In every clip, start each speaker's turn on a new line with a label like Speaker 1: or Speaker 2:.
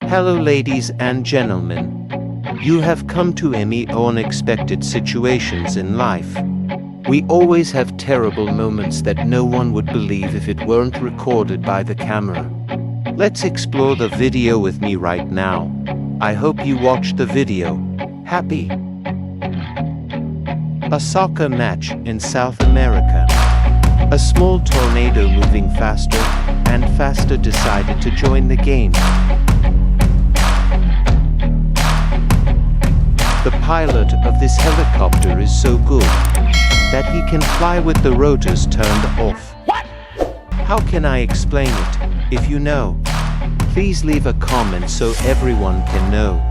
Speaker 1: Hello ladies and gentlemen. You have come to MEO-unexpected situations in life. We always have terrible moments that no one would believe if it weren't recorded by the camera. Let's explore the video with me right now. I hope you watch the video. Happy. A soccer match in South America. A small tornado moving faster and faster decided to join the game. The pilot of this helicopter is so good that he can fly with the rotors turned off. What? How can I explain it? If you know, please leave a comment so everyone can know.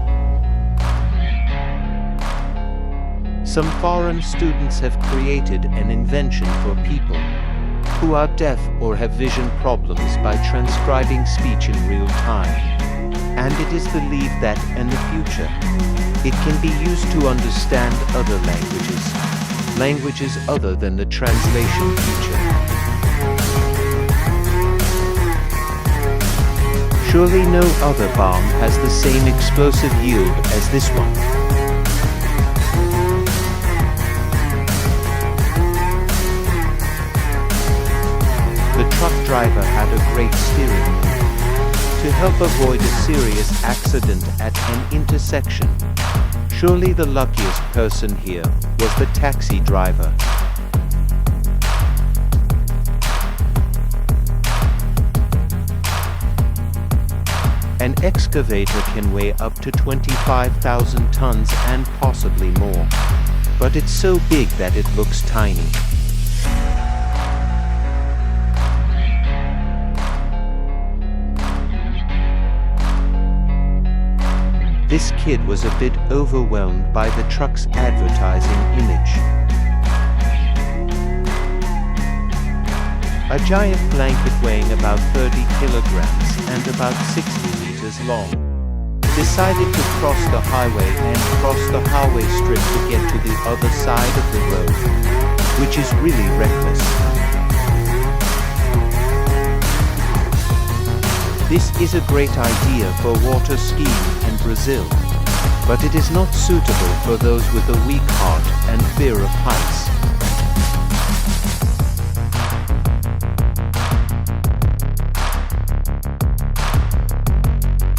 Speaker 1: Some foreign students have created an invention for people who are deaf or have vision problems by transcribing speech in real time. And it is believed that, in the future, it can be used to understand other languages other than the translation feature. Surely no other bomb has the same explosive yield as this one. The truck driver had a great steering wheel to help avoid a serious accident at an intersection. Surely the luckiest person here was the taxi driver. An excavator can weigh up to 25,000 tons and possibly more. But it's so big that it looks tiny. This kid was a bit overwhelmed by the truck's advertising image. A giant blanket weighing about 30 kilograms and about 60 meters long decided to cross the highway and cross the highway strip to get to the other side of the road, which is really reckless. This is a great idea for water skiing in Brazil, but it is not suitable for those with a weak heart and fear of heights.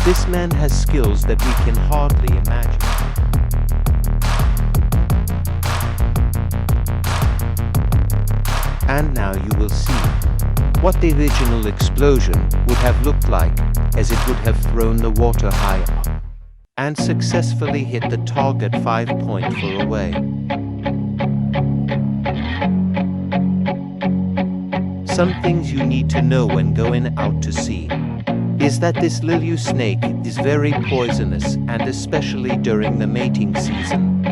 Speaker 1: This man has skills that we can hardly imagine. And now you will see what the original explosion would have looked like, as it would have thrown the water high up and successfully hit the target 5.4 away. Some things you need to know when going out to sea is that this lily snake is very poisonous, and especially during the mating season.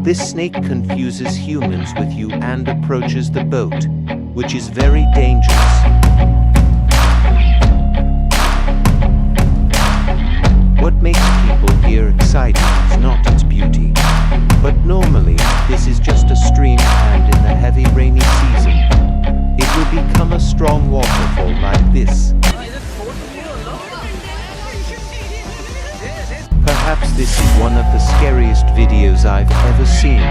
Speaker 1: This snake confuses humans with you and approaches the boat, which is very dangerous. What makes people here excited is not its beauty, but normally this is just a stream, and in the heavy rainy season, it will become a strong waterfall like this. Perhaps this is one of the scariest videos I've ever seen.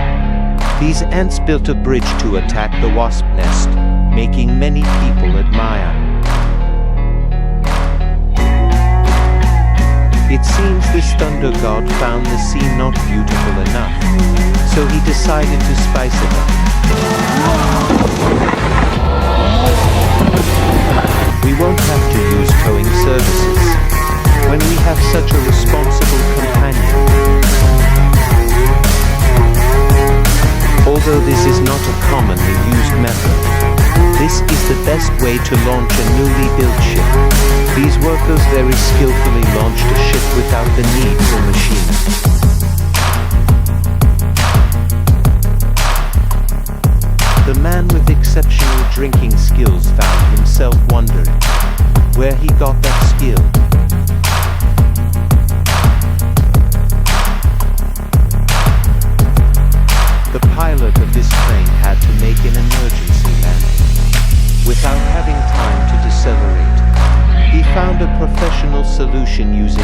Speaker 1: These ants built a bridge to attack the wasp nest, making many people admire. It seems this thunder god found the sea not beautiful enough, so he decided to spice it up. We won't have to use towing services when we have such a responsible companion. Although this is not a commonly used method, this is the best way to launch a newly built ship. These workers very skillfully launched a ship without the need for machinery. The man with exceptional drinking skills found himself wondering where he got that skill. The pilot of this plane had to make an emergency landing without having time to decelerate. He found a professional solution using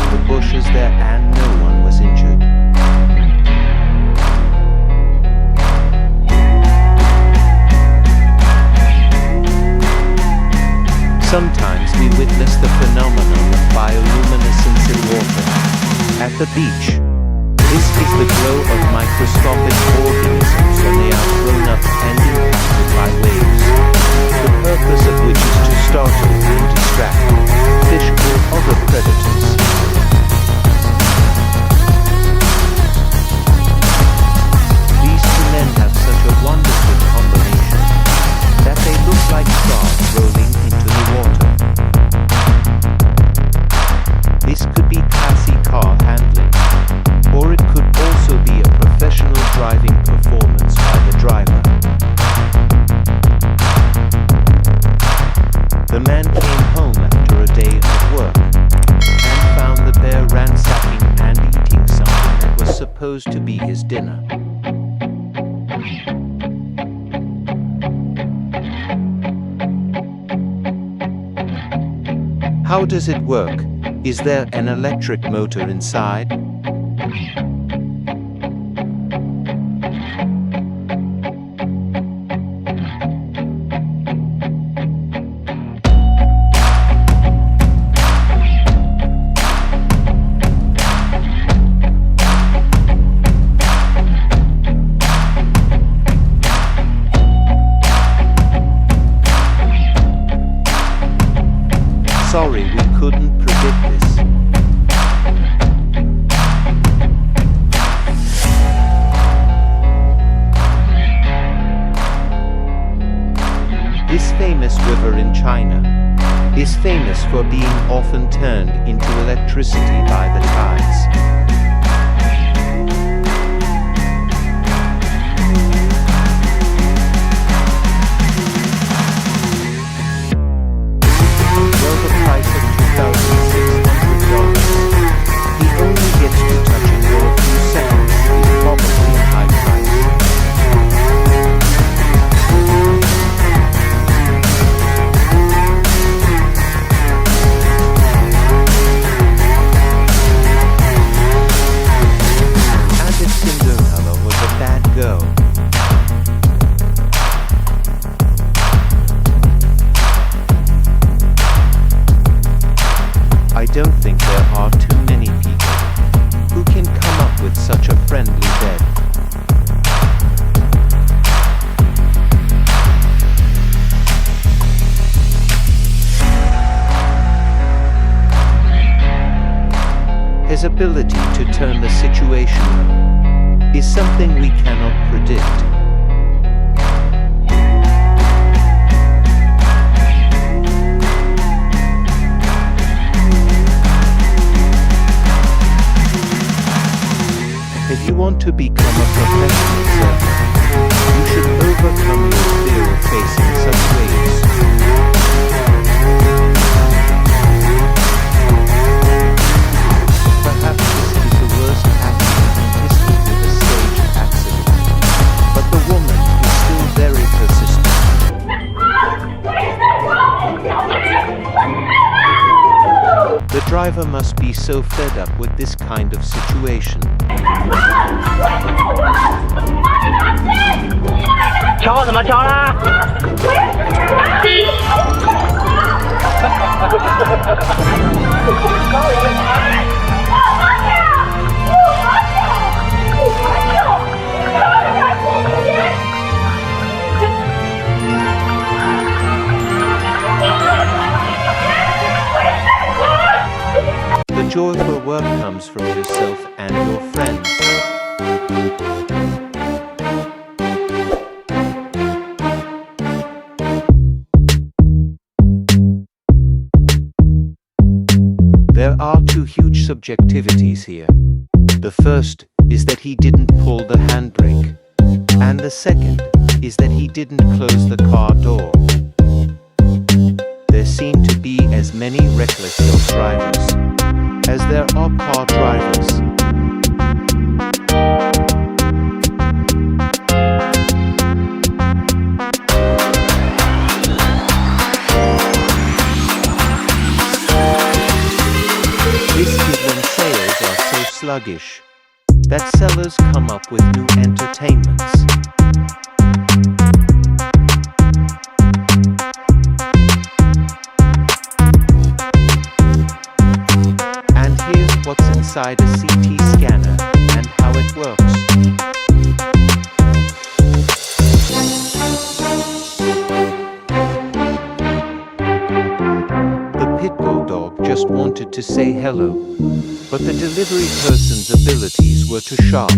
Speaker 1: the beach. This is the glow of microscopic organisms when they are thrown up and impacted by waves, the purpose of which is to startle and distract fish or other predators. These two men have such a wonderful combination that they look like stars rolling into the water. This could be classy car handling, or it could also be a professional driving performance by the driver. The man came home after a day of work and found the bear ransacking and eating something that was supposed to be his dinner. How does it work? Is there an electric motor inside? Sorry, we couldn't predict this. This famous river in China is famous for being often turned into electricity by the tides. I don't think there are too many people who can come up with such a friendly bed. His ability to turn the situation around is something we cannot predict. If you want to become a professional surfer, you should overcome your fear of facing such waves. Perhaps this is the worst accident in history with a staged accident, but the woman is still very persistent. The driver must be so fed up with this kind of situation.
Speaker 2: 敲什么敲啦？The
Speaker 1: joy for work comes from yourself and your friends. There are two huge subjectivities here. The first is that he didn't pull the handbrake, and the second is that he didn't close the car door. There seem to be as many reckless dog drivers as there are car drivers. This is when sales are so sluggish that sellers come up with new entertainments. And here's what's inside a CT scanner and how it works. The pit bull dog just wanted to say hello, but the delivery person's abilities were too sharp.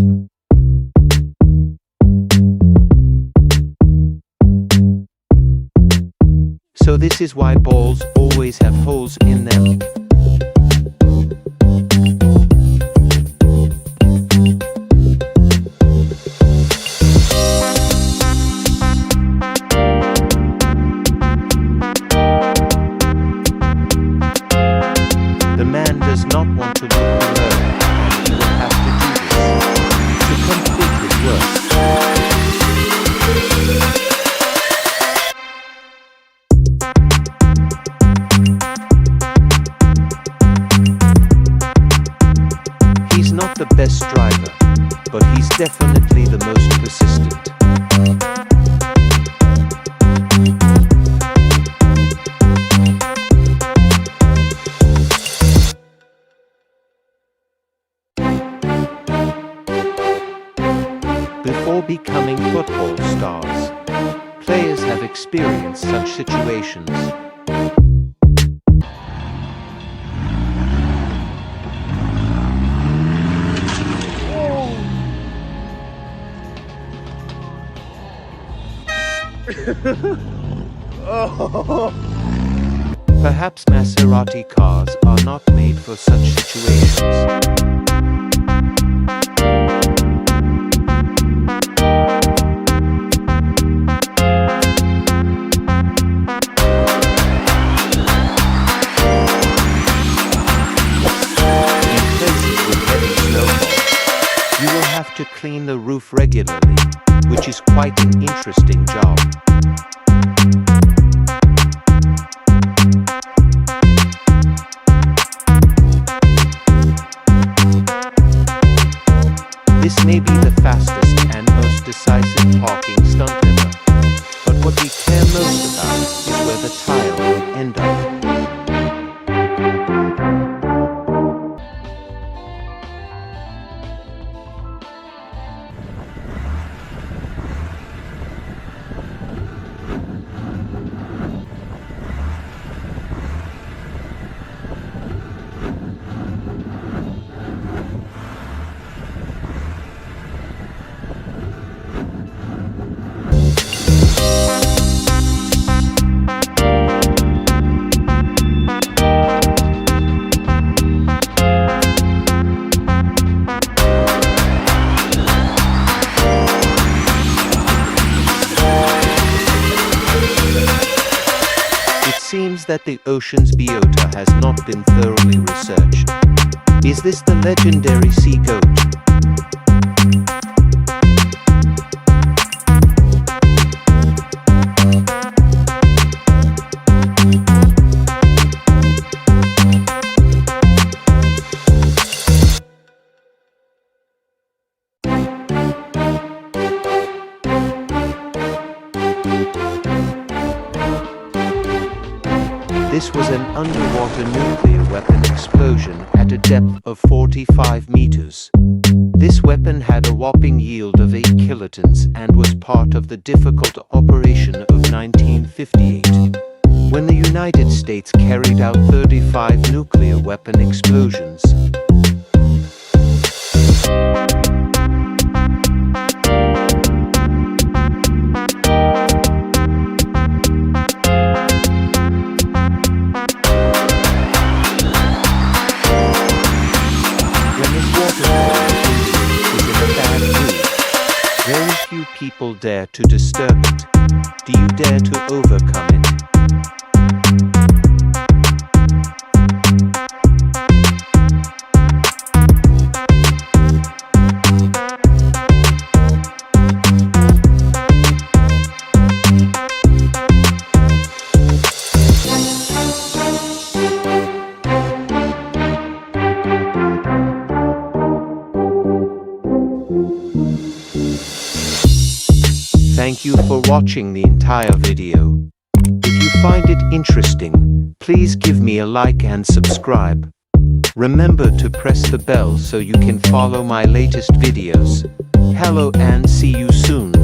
Speaker 1: So this is why balls always have holes in them. The man does not want to look alone, and he will have to do this to complete his work. He's not the best driver, but he's definitely the most persistent. Before becoming football stars, players have experienced such situations. Perhaps Maserati cars are not made for such situations. You will have to clean the roof regularly, which is quite an interesting job. This may be the fastest and most decisive parking stunt ever, but what we care most about is where the tile will end up. It seems that the ocean's biota has not been thoroughly researched. Is this the legendary sea goat? This was an underwater nuclear weapon explosion at a depth of 45 meters. This weapon had a whopping yield of 8 kilotons and was part of the difficult operation of 1958, when the United States carried out 35 nuclear weapon explosions. Very few people dare to disturb it. Do you dare to overcome it? Thank you for watching the entire video. If you find it interesting, please give me a like and subscribe. Remember to press the bell so you can follow my latest videos. Hello and see you soon.